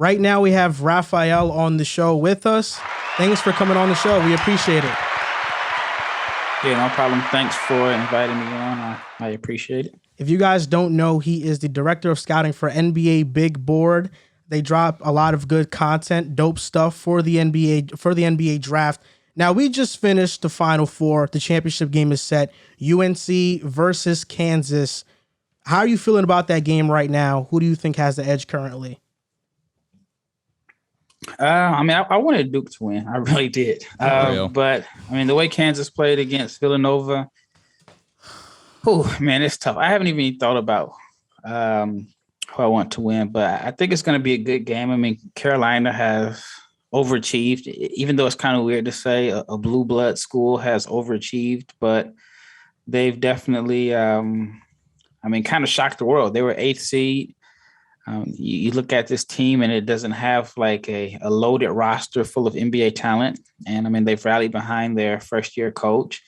Right now we have Rafael on the show with us. Thanks for coming on the show. We appreciate it. Yeah, no problem. Thanks for inviting me on. I appreciate it. If you guys don't know, he is the director of scouting for NBA Big Board. They drop a lot of good content, dope stuff for the NBA draft. Now, we just finished the Final Four. The championship game is set. UNC versus Kansas. How are you feeling about that game right now? Who do you think has the edge currently? I wanted Duke to win. I really did. But, the way Kansas played against Villanova, man, it's tough. I haven't even thought about who I want to win, but I think it's going to be a good game. Carolina has overachieved, even though it's kind of weird to say a blue blood school has overachieved, but they've definitely, kind of shocked the world. They were 8th seed. You look at this team and it doesn't have like a loaded roster full of NBA talent. And they've rallied behind their first year coach.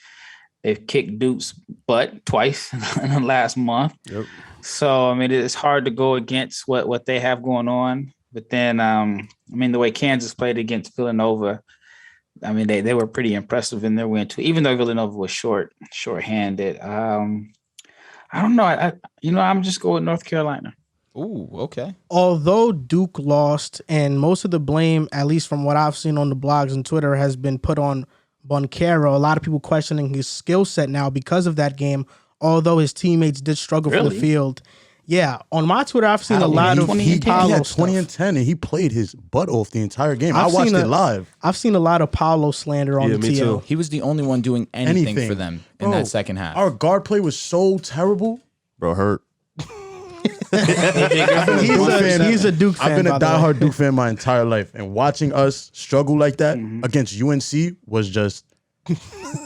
They've kicked Duke's butt twice in the last month. Yep. So, it's hard to go against what they have going on. But then, the way Kansas played against Villanova, they were pretty impressive in their win too, even though Villanova was short-handed. I don't know. I'm just going with North Carolina. Ooh, okay. Although Duke lost, and most of the blame, at least from what I've seen on the blogs and Twitter, has been put on Boncaro. A lot of people questioning his skill set now because of that game, although his teammates did struggle for the field. Yeah, on my Twitter, I've seen a lot of he Paolo had 20 stuff. and 10, and he played his butt off the entire game. I watched it live. I've seen a lot of Paolo slander on the me TL. too. He was the only one doing anything for them in that second half. Our guard play was so terrible. Bro, hurt. He's a Duke fan. I've been a diehard Duke fan my entire life, and watching us struggle like that against UNC was just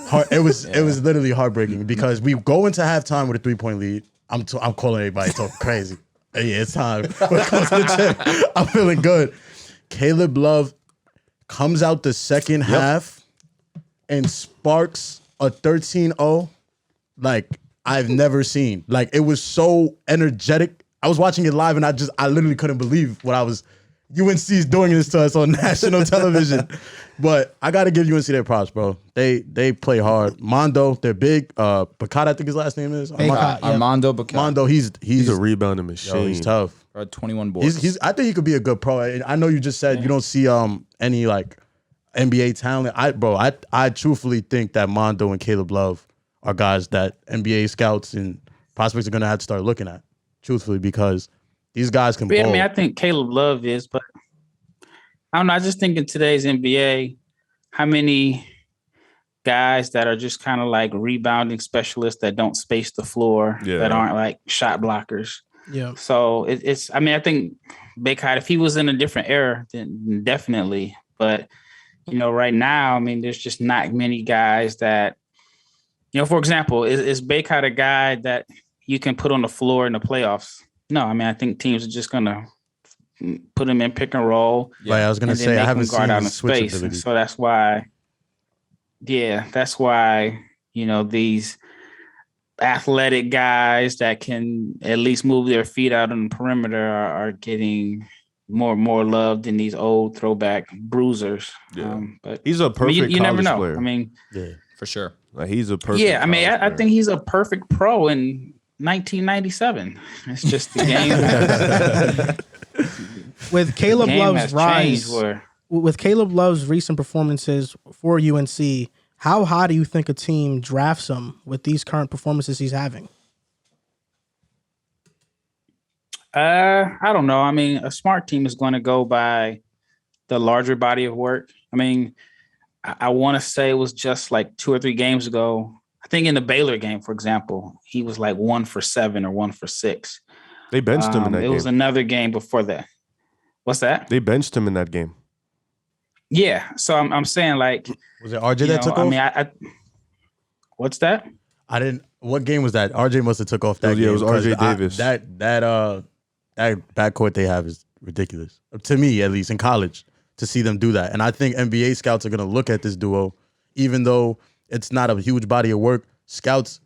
hard. It was literally heartbreaking because we go into halftime with a 3-point lead. I'm calling everybody talk crazy. Yeah, it's time. I'm feeling good. Caleb Love comes out the second half and sparks a 13-0 like I've never seen. Like, it was so energetic. I was watching it live and I literally couldn't believe what UNC's doing this to us on national television. But I got to give UNC their props, bro. They play hard. Mondo, they're big. Bacot, I think his last name is. Armando Bacot. Mondo, he's a rebounding machine. Yo, he's tough. 21 boards. I think he could be a good pro. I know you just said you don't see any like NBA talent. I truthfully think that Mondo and Caleb Love are guys that NBA scouts and prospects are gonna have to start looking at. Truthfully, because these guys can ball. I think Caleb Love is, but I don't know. I just think in today's NBA, how many guys that are just kind of like rebounding specialists that don't space the floor, that aren't like shot blockers. Yeah. So it's. I think Bacot, if he was in a different era, then definitely. But right now, there's just not many guys that. For example, is Bacot a guy that you can put on the floor in the playoffs? No, I think teams are just gonna put him in pick and roll. Yeah, I was gonna say I haven't seen out his in space, switchability. so that's why. Yeah, that's why these athletic guys that can at least move their feet out on the perimeter are getting more love than these old throwback bruisers. Yeah. But he's a perfect you never know. player. Yeah, for sure. Like, he's a perfect. Yeah, I think he's a perfect pro in 1997. It's just the game. With Caleb Love's rise, with Caleb Love's recent performances for UNC, how high do you think a team drafts him with these current performances he's having? I don't know. A smart team is going to go by the larger body of work. I want to say it was just like 2 or 3 games ago. I think in the Baylor game, for example, he was like 1 for 7 or 1 for 6. They benched him in that game. It was another game before that. What's that? They benched him in that game. Yeah. So I'm saying, like, was it RJ that took off? I what's that? I didn't. What game was that? RJ must have took off that game. Yeah, it was RJ Davis. That backcourt they have is ridiculous to me, at least in college, to see them do that. And I think NBA scouts are going to look at this duo, even though it's not a huge body of work. Scouts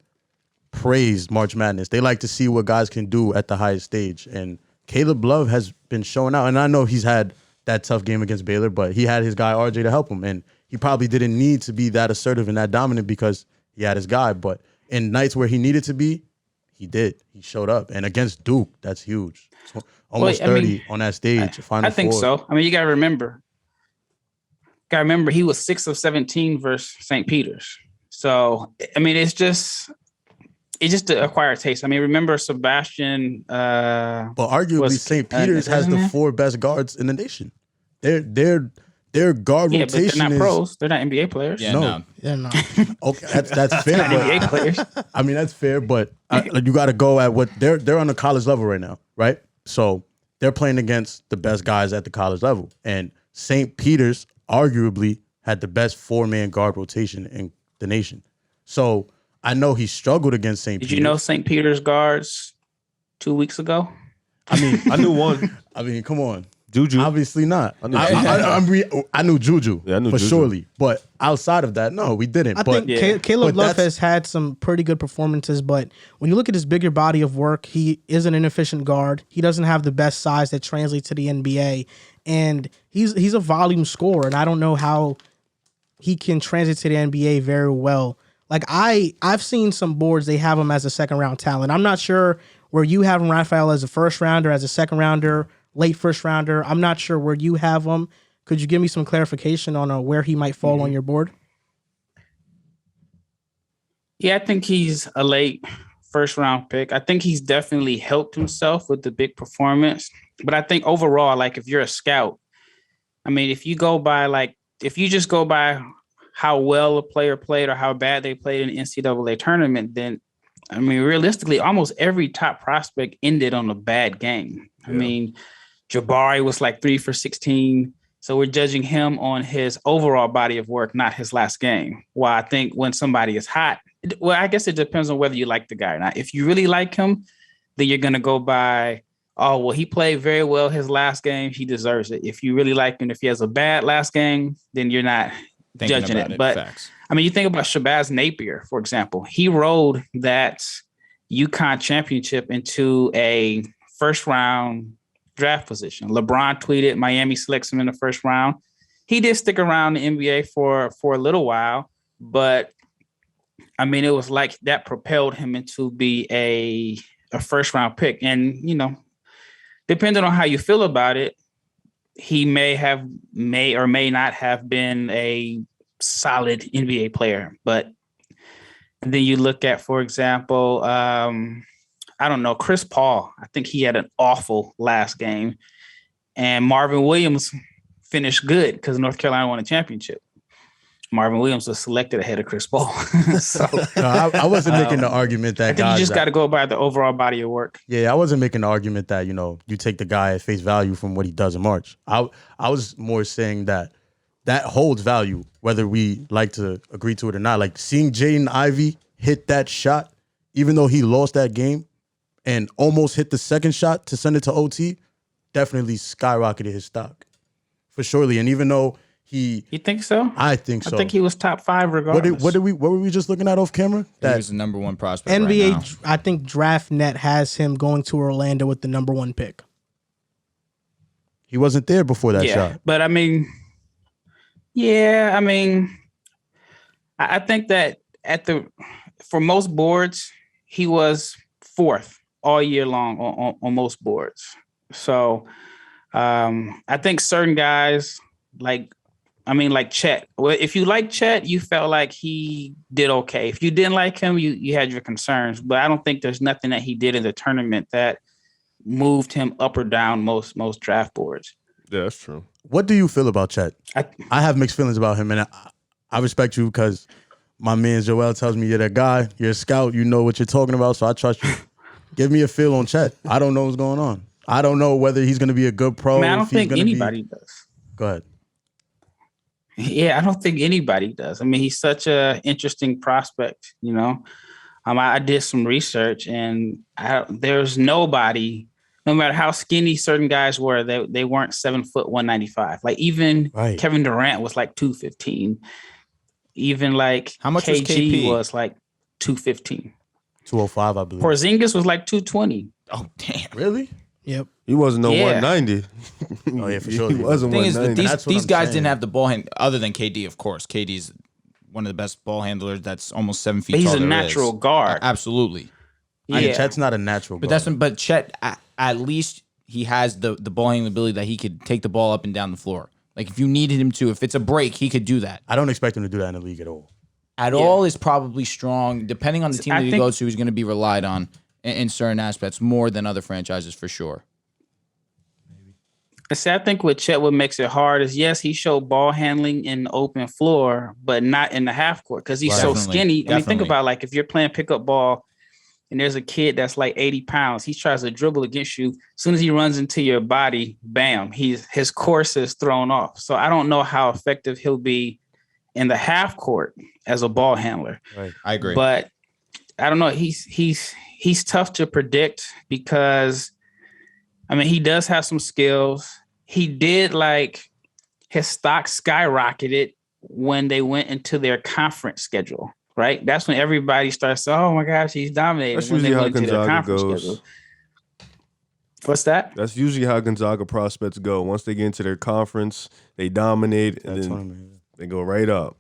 praise March Madness. They like to see what guys can do at the highest stage, and Caleb Love has been showing out. And I know he's had that tough game against Baylor, but he had his guy RJ to help him. And he probably didn't need to be that assertive and that dominant because he had his guy. But in nights where he needed to be, he did. He showed up. And against Duke, that's huge. Almost 30 on that stage. I think so. I mean, you got to remember he was 6 of 17 versus St. Peter's. So, I mean, it's just to acquire taste. I mean, remember Sebastian. But arguably, St. Peter's has the 4 best guards in the nation. Their guard rotation but they're not pros. They're not NBA players. Yeah, no. Okay, that's fair. Not NBA players. I mean, that's fair, but you got to go at what they're on the college level right now, right? So they're playing against the best guys at the college level, and St. Peter's arguably had the best 4-man guard rotation in the nation. So I know he struggled against St. Peter's. Did you know St. Peter's guards 2 weeks ago? I mean, I knew one. I mean, come on. Juju. Obviously not. I knew Juju. I knew Juju surely. But outside of that, no, we didn't. I think Caleb Love has had some pretty good performances, but when you look at his bigger body of work, he is an inefficient guard. He doesn't have the best size that translates to the NBA, and he's a volume scorer, and I don't know how he can translate to the NBA very well. Like I've seen some boards, they have him as a second round talent. I'm not sure where you have him, Rafael, as a first rounder, as a second rounder, late first rounder. I'm not sure where you have him. Could you give me some clarification on where he might fall on your board? Yeah, I think he's a late first round pick. I think he's definitely helped himself with the big performance. But I think overall, like if you're a scout, I mean, if you just go by how well a player played or how bad they played in the NCAA tournament, then I mean, realistically, almost every top prospect ended on a bad game. Yeah. I mean, Jabari was like 3 for 16. So we're judging him on his overall body of work, not his last game. While I think when somebody is hot, well, I guess it depends on whether you like the guy or not. If you really like him, then you're going to go by, oh, well, he played very well his last game. He deserves it. If you really like him, if he has a bad last game, then you're not judging it. But facts. I mean, you think about Shabazz Napier, for example. He rode that UConn championship into a first round draft position. LeBron tweeted Miami selects him in the first round. He did stick around the NBA for a little while, but I mean, it was like that propelled him into be a first round pick. And, you know, depending on how you feel about it, he may or may not have been a solid NBA player. But then you look at, for example, I don't know, Chris Paul. I think he had an awful last game. And Marvin Williams finished good because North Carolina won a championship. Marvin Williams was selected ahead of Chris Paul. So no, I wasn't making the argument that I think you just got to go by the overall body of work. Yeah, I wasn't making the argument that, you know, you take the guy at face value from what he does in March. I was more saying that holds value, whether we like to agree to it or not. Like seeing Jaden Ivey hit that shot, even though he lost that game, and almost hit the second shot to send it to OT, definitely skyrocketed his stock. For surely. And even though You think so? I think so. I think he was top 5 regardless. What were we just looking at off camera? He was the number 1 prospect NBA, right now. I think DraftNet has him going to Orlando with the number 1 pick. He wasn't there before that shot. But I mean, I think that for most boards, he was 4th all year long on most boards. So I think certain guys like Chet. Well, if you like Chet, you felt like he did okay. If you didn't like him, you had your concerns. But I don't think there's nothing that he did in the tournament that moved him up or down most draft boards. Yeah, that's true. What do you feel about Chet? I have mixed feelings about him, and I respect you because my man Joel tells me you're that guy. You're a scout. You know what you're talking about, so I trust you. Give me a feel on Chet. I don't know what's going on. I don't know whether he's going to be a good pro. I don't think anybody does. Go ahead. Yeah, I don't think anybody does. I mean, he's such an interesting prospect, you know. I did some research, and there's nobody, no matter how skinny certain guys were, they weren't 7 foot 195. Like even Kevin Durant was like 215. Even like how much KG was like 215. 205, I believe. Porzingis was like 220. Oh, damn. Really? Yep. He wasn't no Yeah. 190. Oh yeah, for sure. He wasn't The thing is, 190. That's what these I'm guys saying. didn't have the ball hand other than KD, of course. KD's one of the best ball handlers. That's almost 7 feet But he's tall. a there natural is. guard. Absolutely. Yeah, Yeah. Chet's not a natural But guard. but Chet, at least he has the ball handling ability that he could take the ball up and down the floor. Like if you needed him to, if it's a break, he could do that. I don't expect him to do that in the league at all. All is probably strong. Depending on the team I that he think- goes to, he's going to be relied on in certain aspects more than other franchises for sure. See, I think what Chetwood makes it hard is, yes, he showed ball handling in the open floor, but not in the half court because he's so Definitely. skinny. I mean, think Definitely. about like if you're playing pickup ball and there's a kid that's like 80 pounds, he tries to dribble against you. As soon as he runs into your body, bam, his course is thrown off. So I don't know how effective he'll be in the half court as a ball handler. Right. I agree. But I don't know. He's tough to predict because, I mean, he does have some skills. He did like his stock skyrocketed when they went into their conference schedule, right? That's when everybody starts saying, oh my gosh, he's dominating. That's when they usually how went into their Gonzaga conference goes. schedule. What's that? That's usually how Gonzaga prospects go. Once they get into their conference, they dominate, and That's then what I mean. they go right up.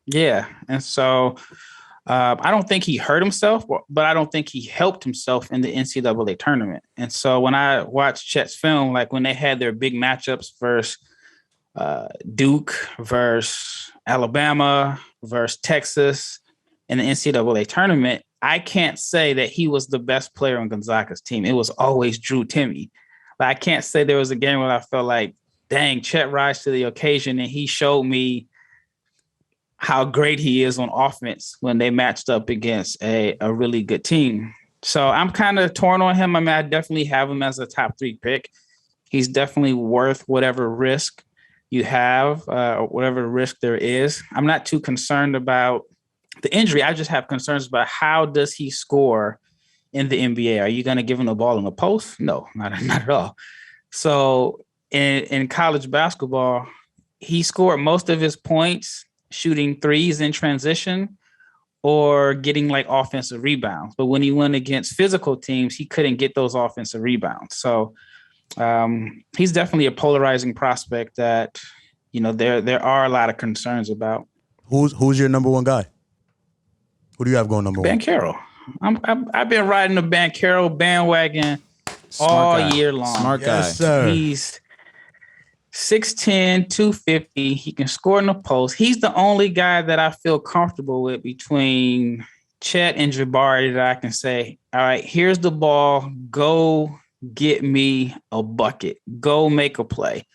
Yeah. And so I don't think he hurt himself, but I don't think he helped himself in the NCAA tournament. And so when I watched Chet's film, like when they had their big matchups versus Duke versus Alabama versus Texas in the NCAA tournament, I can't say that he was the best player on Gonzaga's team. It was always Drew Timme. But I can't say there was a game where I felt like, dang, Chet rise to the occasion and he showed me how great he is on offense when they matched up against a really good team. So I'm kind of torn on him. I mean, I definitely have him as a top 3 pick. He's definitely worth whatever risk you have, whatever risk there is. I'm not too concerned about the injury. I just have concerns about how does he score in the NBA? Are you going to give him the ball in the post? No, not at all. So in college basketball, he scored most of his points shooting threes in transition or getting like offensive rebounds. But when he went against physical teams, he couldn't get those offensive rebounds. So he's definitely a polarizing prospect that, you know, there are a lot of concerns about. Who's your number one guy? Who do you have going number one? Carroll. I've been riding the Carroll bandwagon all year long. Smart guy. Yes, sir. He's 6'10", 250. He can score in the post. He's the only guy that I feel comfortable with between Chet and Jabari that I can say, all right, here's the ball. Go get me a bucket. Go make a play.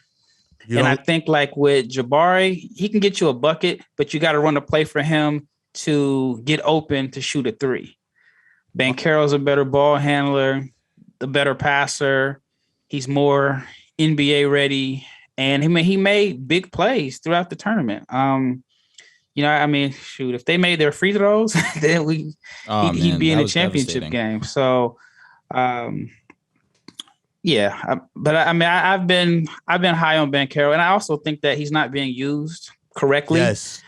I think like with Jabari, he can get you a bucket, but you got to run a play for him to get open to shoot a 3. Banchero's a better ball handler, the better passer. He's more NBA ready. And he made big plays throughout the tournament. You know, I mean, shoot, if they made their free throws, then he'd be in the championship game. So, yeah. But I mean, I've been high on Banchero, and I also think that he's not being used correctly. Yes.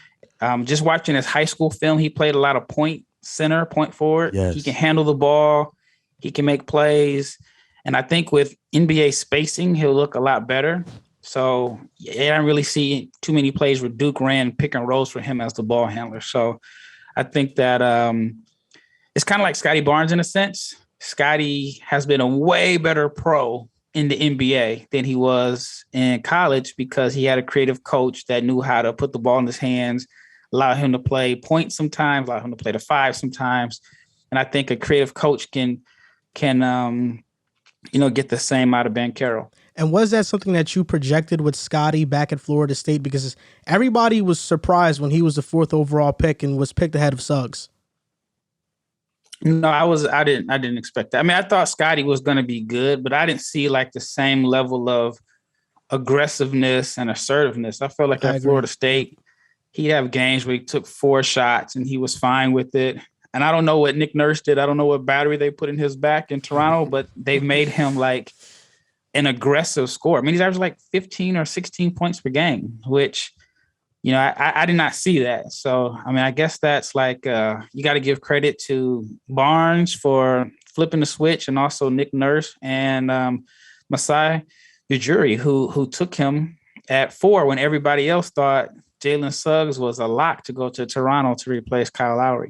Just watching his high school film, he played a lot of point center, point forward. Yes. He can handle the ball. He can make plays. And I think with NBA spacing, he'll look a lot better. So I don't really see too many plays where Duke ran pick and rolls for him as the ball handler. So I think that it's kind of like Scotty Barnes in a sense. Scotty has been a way better pro in the NBA than he was in college because he had a creative coach that knew how to put the ball in his hands, allow him to play point sometimes, allow him to play the 5 sometimes. And I think a creative coach can get the same out of Banchero. And was that something that you projected with Scotty back at Florida State? Because everybody was surprised when he was the 4th overall pick and was picked ahead of Suggs. No, I didn't expect that. I mean, I thought Scotty was going to be good, but I didn't see like the same level of aggressiveness and assertiveness. I felt like at Florida State, he'd have games where he took 4 shots and he was fine with it. And I don't know what Nick Nurse did. I don't know what battery they put in his back in Toronto, but they've made him like an aggressive scorer. I mean, he's averaged like 15 or 16 points per game, which, you know, I did not see that. So, I mean, I guess that's like you got to give credit to Barnes for flipping the switch, and also Nick Nurse and Masai Ujiri, who took him at 4 when everybody else thought Jalen Suggs was a lock to go to Toronto to replace Kyle Lowry.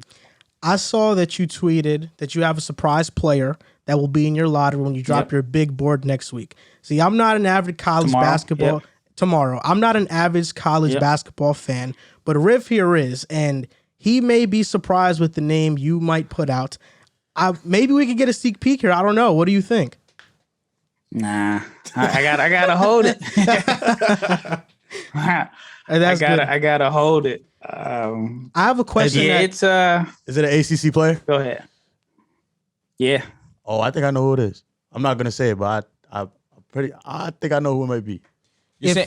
I saw that you tweeted that you have a surprise player that will be in your lottery when you drop your big board next week. See, I'm not an avid college basketball tomorrow. I'm not an avid college basketball fan, but Riv here is, and he may be surprised with the name you might put out. Maybe we could get a sneak peek here. I don't know. What do you think? Nah, I gotta hold it. I gotta hold it. I have a question. Yeah, is it an ACC player? Go ahead. Yeah. Oh, I think I know who it is. I'm not gonna say it, but I think I know who it might be.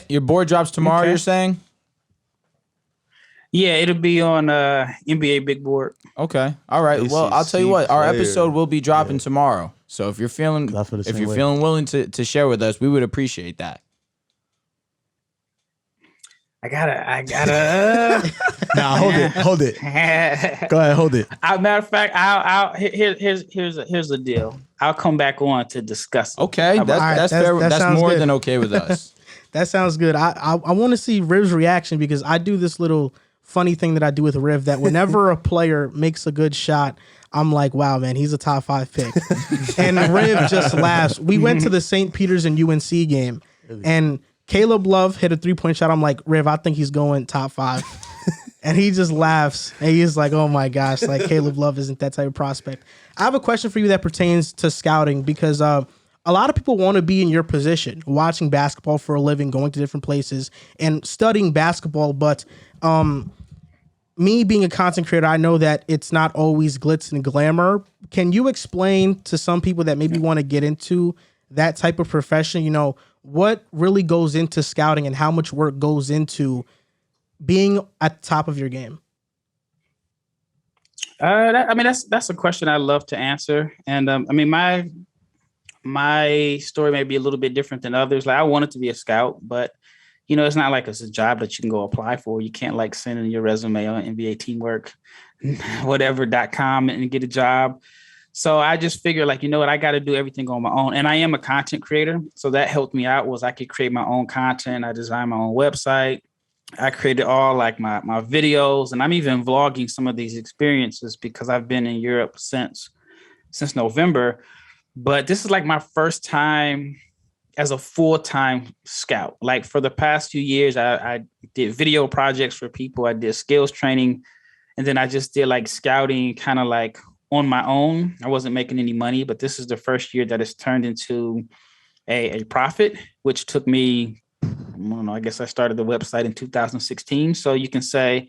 Your board drops tomorrow. You're saying? Yeah, it'll be on NBA Big Board. Okay. All right. Well, I'll tell you what. Our episode will be dropping tomorrow. So if you're feeling willing to share with us, we would appreciate that. I gotta. Nah, hold it. Go ahead, hold it. Matter of fact, here's the deal. I'll come back on to discuss it. Okay, that's fair. That's more than okay with us. That sounds good. I want to see Riv's reaction because I do this little funny thing that I do with Riv that whenever a player makes a good shot, I'm like, wow, man, he's a top 5 pick. And Riv just laughs. We went to the St. Peter's and UNC game, and Caleb Love hit a 3-point shot. I'm like, Riv, I think he's going top 5. And he just laughs. And he's like, oh my gosh, like Caleb Love isn't that type of prospect. I have a question for you that pertains to scouting because a lot of people want to be in your position, watching basketball for a living, going to different places and studying basketball. But me being a content creator, I know that it's not always glitz and glamour. Can you explain to some people that maybe want to get into that type of profession, you know, what really goes into scouting and how much work goes into being at the top of your game? That's a question I love to answer. And my story may be a little bit different than others. Like I wanted to be a scout, but you know, it's not like it's a job that you can go apply for. You can't like send in your resume on NBA Teamwork, whatever.com and get a job. So I just figured like, you know what, I got to do everything on my own. And I am a content creator. So that helped me out was I could create my own content. I designed my own website. I created all like my videos, and I'm even vlogging some of these experiences because I've been in Europe since November. But this is like my first time as a full-time scout. Like for the past few years, I did video projects for people. I did skills training, and then I just did like scouting kind of like on my own. I wasn't making any money, but this is the first year that it's turned into a profit, which took me, I don't know, I guess I started the website in 2016. So you can say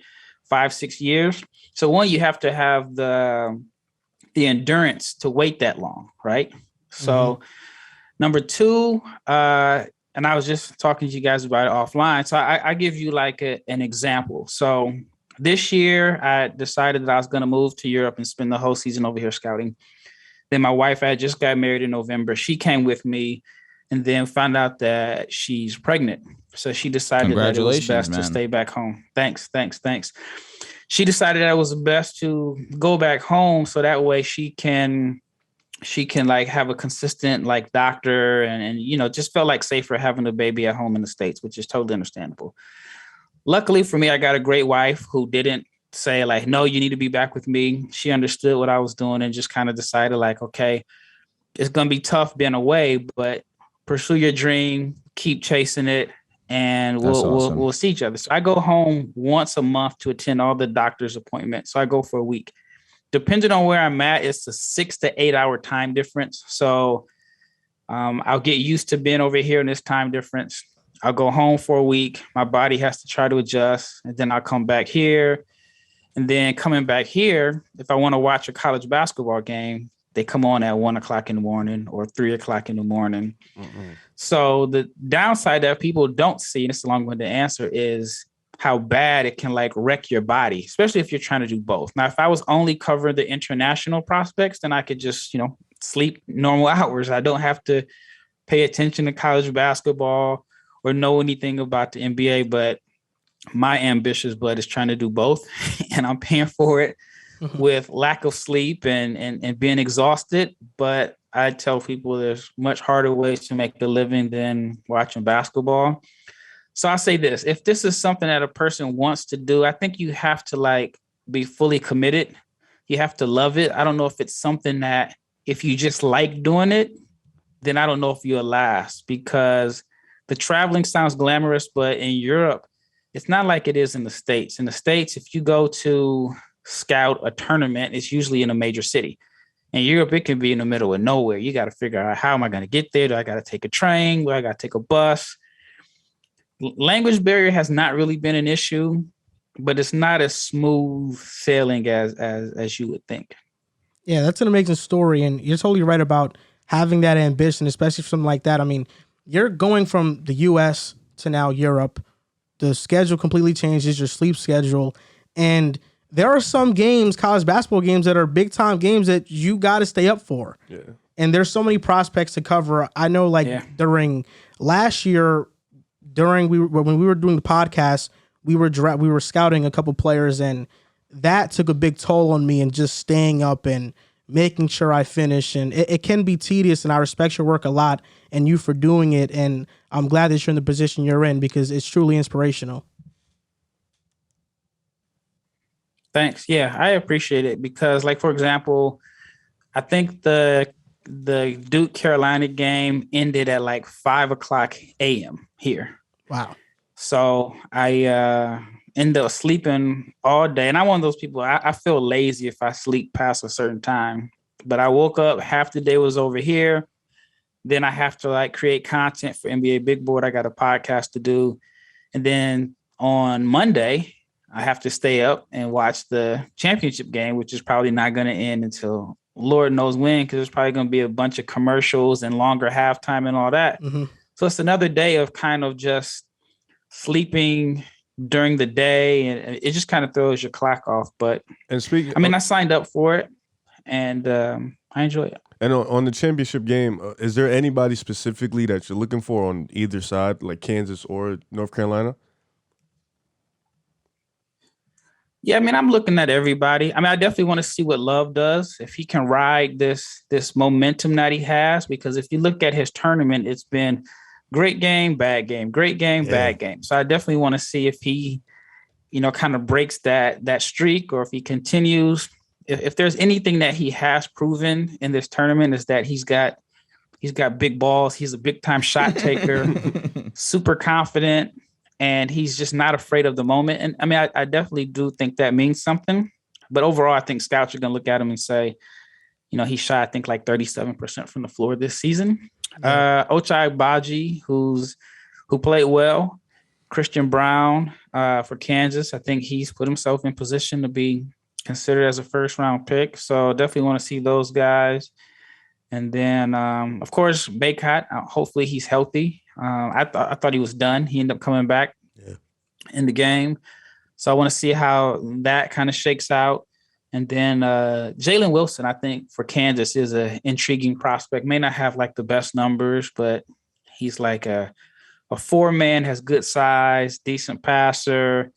5-6 years. So one, you have to have the endurance to wait that long, right? So number two, and I was just talking to you guys about it offline. So I give you like an example. So this year I decided that I was going to move to Europe and spend the whole season over here scouting. Then my wife had just got married in November. She came with me and then found out that she's pregnant. So she decided that it was best to stay back home. Thanks. She decided that it was best to go back home so that way she can like have a consistent like doctor and you know, just felt like safer having a baby at home in the States, which is totally understandable. Luckily for me, I got a great wife who didn't say like, no, you need to be back with me. She understood what I was doing and just kind of decided like, okay, it's going to be tough being away, but pursue your dream, keep chasing it, and we'll see each other. So I go home once a month to attend all the doctor's appointments. So I go for a week. Depending on where I'm at, it's a 6 to 8 hour time difference. So I'll get used to being over here in this time difference. I'll go home for a week. My body has to try to adjust, and then I'll come back here. And then coming back here, if I want to watch a college basketball game, they come on at 1 o'clock in the morning or 3 o'clock in the morning. So the downside that people don't see, and it's a long-winded answer, is how bad it can like wreck your body, especially if you're trying to do both. Now, if I was only covering the international prospects, then I could just, you know, sleep normal hours. I don't have to pay attention to college basketball or know anything about the NBA, but my ambitious butt is trying to do both and I'm paying for it. with lack of sleep and being exhausted. But I tell people there's much harder ways to make a living than watching basketball. So I say this, if this is something that a person wants to do, I think you have to like be fully committed. You have to love it. I don't know if it's something that if you just like doing it, then I don't know if you'll last, because the traveling sounds glamorous, but in Europe, it's not like it is in the States. In the States, if you go to scout a tournament, it's usually in a major city. In Europe, it can be in the middle of nowhere. You got to figure out, how am I going to get there? Do I got to take a train? Do I got to take a bus? Language barrier has not really been an issue, but it's not as smooth sailing as you would think. Yeah, that's an amazing story. And you're totally right about having that ambition, especially for something like that. I mean, you're going from the US to now Europe. The schedule completely changes, your sleep schedule. And there are some games, college basketball games, that are big time games that you got to stay up for. Yeah. And there's so many prospects to cover. I know, like during last year, when we were doing the podcast, we were scouting a couple players, and that took a big toll on me, and just staying up and making sure I finish. And it can be tedious, and I respect your work a lot and you for doing it. And I'm glad that you're in the position you're in, because it's truly inspirational. Thanks. Yeah, I appreciate it, because, like, for example, I think the Duke Carolina game ended at like 5:00 a.m. here. Wow. So I ended up sleeping all day. And I'm one of those people, I feel lazy if I sleep past a certain time. But I woke up, half the day was over here. Then I have to like create content for NBA Big Board. I got a podcast to do. And then on Monday, I have to stay up and watch the championship game, which is probably not going to end until Lord knows when, because there's probably going to be a bunch of commercials and longer halftime and all that. Mm-hmm. So it's another day of kind of just sleeping during the day, and it just kind of throws your clock off. But speaking, I signed up for it, and I enjoy it. And on the championship game, is there anybody specifically that you're looking for on either side, like Kansas or North Carolina? Yeah, I'm looking at everybody. I definitely want to see what Love does, if he can ride this momentum that he has, because if you look at his tournament, it's been great game, bad game, great game, bad game. So I definitely want to see if he, kind of breaks that streak, or if he continues. If there's anything that he has proven in this tournament, is that he's got big balls. He's a big time shot taker, super confident, and he's just not afraid of the moment. And I definitely do think that means something. But overall, I think scouts are going to look at him and say, he shot, I think, like 37% from the floor this season. Ochai Agbaji, who played well. Christian Brown for Kansas. I think he's put himself in position to be considered as a first round pick. So definitely want to see those guys. And then, of course, Baycott. Hopefully he's healthy. I thought he was done. He ended up coming back in the game. So I want to see how that kind of shakes out. And then Jalen Wilson, I think, for Kansas is an intriguing prospect. May not have like the best numbers, but he's like a 4-man, has good size, decent passer.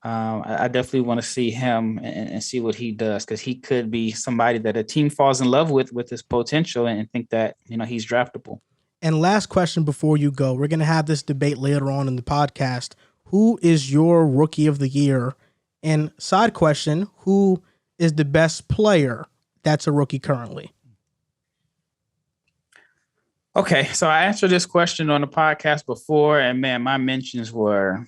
I definitely want to see him and see what he does, because he could be somebody that a team falls in love with his potential and think that, he's draftable. And last question before you go, we're going to have this debate later on in the podcast. Who is your rookie of the year? And side question, who is the best player that's a rookie currently? Okay, so I answered this question on the podcast before, and man, my mentions were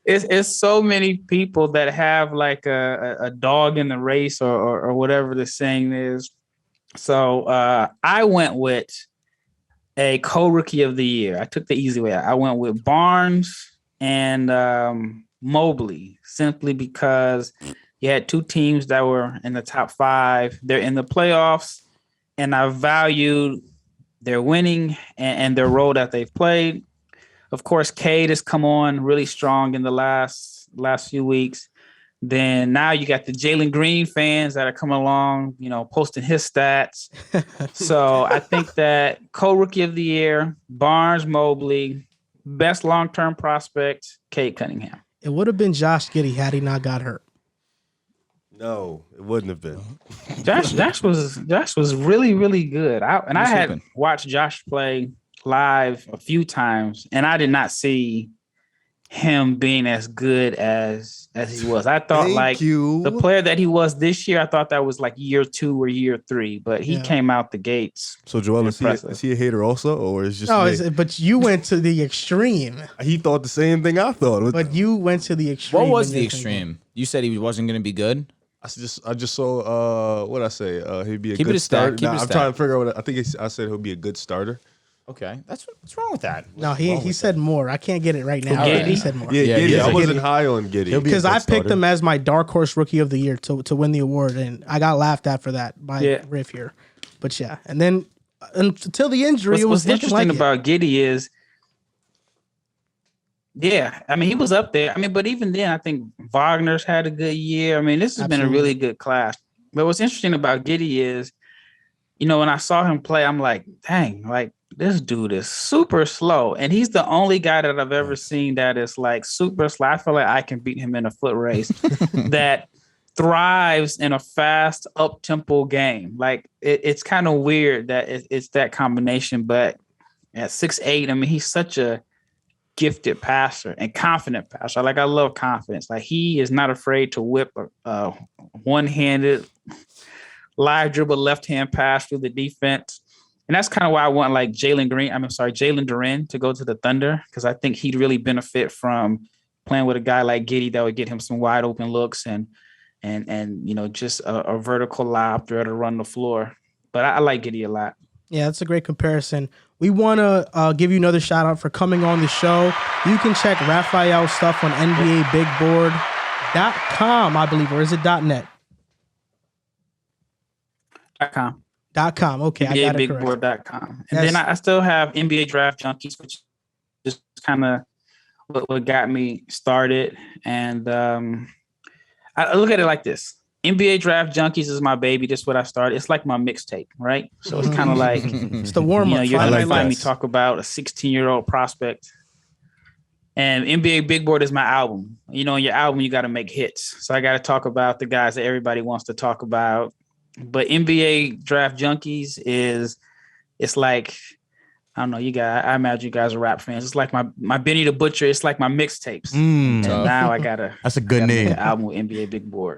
it's so many people that have like a dog in the race or whatever the saying is. So I went with a co-rookie of the year. I took the easy way out. I went with Barnes and Mobley, simply because you had two teams that were in the top 5. They're in the playoffs, and I valued their winning and their role that they've played. Of course, Cade has come on really strong in the last few weeks. Then now you got the Jalen Green fans that are coming along, posting his stats. So I think that co-rookie of the year, Barnes, Mobley, best long-term prospect, Cade Cunningham. It would have been Josh Giddey had he not got hurt. No, it wouldn't have been. Josh was really, really good. I had open. watched Josh play live a few times, and I did not see him being as good as he was. I thought the player that he was this year, I thought that was like year 2 or year 3, but he came out the gates. So Joel, is he a hater also, or is just me? But you went to the extreme. He thought the same thing I thought. But you went to the extreme. What was the extreme? You said he wasn't going to be good. I just saw what I say. He'd be a good starter. I'm trying to figure out what I think. I said he'll be a good starter. Okay, what's wrong with that? No, he said more. I can't get it right now. Giddy? He said more. Yeah, Giddy. I wasn't Giddy. high on Giddy Because I picked him as my dark horse rookie of the year to win the award, and I got laughed at for that by Riff here. But yeah, and then until the injury, What's interesting about Giddy is, I mean, he was up there. I mean, but even then, I think Wagner's had a good year. I mean, this has been a really good class. But what's interesting about Giddy is, when I saw him play, I'm like, dang, like this dude is super slow. And he's the only guy that I've ever seen that is like super slow. I feel like I can beat him in a foot race that thrives in a fast up-tempo game. Like it's kind of weird that it's that combination, but at 6'8", I mean, he's such a gifted passer and confident passer. Like I love confidence. Like he is not afraid to whip a one-handed live dribble left-hand pass through the defense. And that's kind of why I want like Jalen Duren to go to the Thunder, because I think he'd really benefit from playing with a guy like Giddey that would get him some wide open looks and just a vertical lob threat to run the floor. But I like Giddey a lot. Yeah, that's a great comparison. We want to give you another shout out for coming on the show. You can check Rafael's stuff on NBABigBoard.com, I believe, or is it .net? .com. .com. Okay, I got it correct. NBABigBoard.com. And then I still have NBA Draft Junkies, which is kind of what got me started. And I look at it like this. NBA Draft Junkies is my baby. This is what I started. It's like my mixtape, right? So it's kind of like it's the warm-up. You're going to find me talk about a 16-year-old prospect. And NBA Big Board is my album. In your album, you got to make hits. So I got to talk about the guys that everybody wants to talk about. But NBA Draft Junkies it's like, I don't know, I imagine you guys are rap fans. It's like my Benny the Butcher. It's like my mixtapes. And now I got That's a good name. Album with NBA Big Board.